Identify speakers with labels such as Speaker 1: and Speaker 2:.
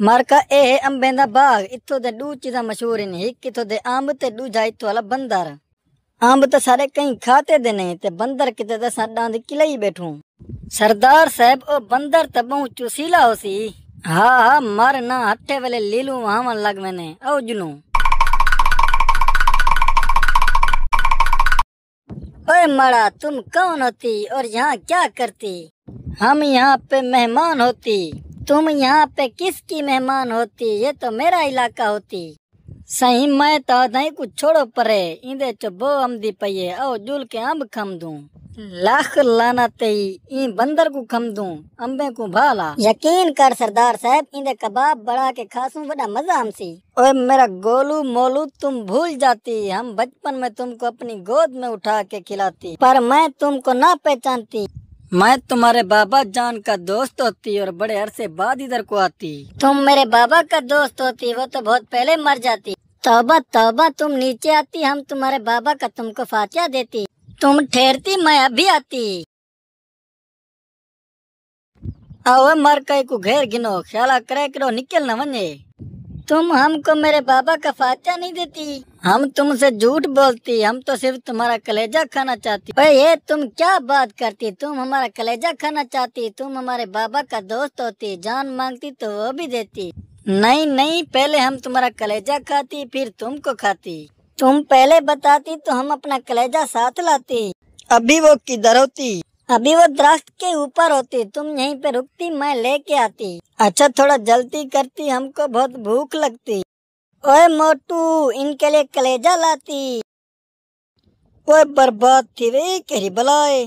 Speaker 1: मारका ए अंबे दा बाग इत्थों दे दो चीज़ां मशहूर हैं, एक इत्थों दे अंब ते दूजा इत्थों वाला बंदर। अंब तो सारे कहीं खाते दे नहीं ते बंदर किते दा साडा दी किलाई बैठूं। सरदार साहब ओ बंदर तो बहुत चुसीला होसी। हाँ मर ना हट्टे वाले लीलू वहां लग मैंने ओ जुनू। ओए मड़ा तुम कौन होती और यहाँ क्या करती? हम यहाँ पे मेहमान होती। तुम यहाँ पे किसकी मेहमान होती? ये तो मेरा इलाका होती। सही मैं तो नहीं कुछ छोड़ो परे इंदे चबो अमदी पइये आओ जुल के अंब खम दूं। लाख लाना तेई इन बंदर को खम दूं अंबे को भाला। यकीन कर सरदार साहब इंदे कबाब बड़ा के खासूं बड़ा मजा हमसी। ओए मेरा गोलू मोलू तुम भूल जाती, हम बचपन में तुमको अपनी गोद में उठा के खिलाती, पर मैं तुमको ना पहचानती। मैं तुम्हारे बाबा जान का दोस्त होती और बड़े अरसे बाद इधर को आती। तुम मेरे बाबा का दोस्त होती, वो तो बहुत पहले मर जाती। तौबा तौबा तुम नीचे आती, हम तुम्हारे बाबा का तुमको फातिया देती। तुम ठहरती मैं अभी आती। आओ मर कई को घेर गिनो ख्याला करे करो निकल न वने। तुम हमको मेरे बाबा का फातिया नहीं देती। हम तुमसे झूठ बोलती, हम तो सिर्फ तुम्हारा कलेजा खाना चाहती। ओए ये तुम क्या बात करती? तुम हमारा कलेजा खाना चाहती? तुम हमारे बाबा का दोस्त होती, जान मांगती तो वो भी देती। नहीं नहीं पहले हम तुम्हारा कलेजा खाती फिर तुमको खाती। तुम पहले बताती तो हम अपना कलेजा साथ लाती। अभी वो किधर होती? अभी वो दरख्त के ऊपर होती, तुम यहीं पे रुकती मैं लेके आती। अच्छा थोड़ा जल्दी करती, हमको बहुत भूख लगती। ओए मोटू इनके लिए कलेजा लाती। ओए बर्बाद थी वे केरी बलाए।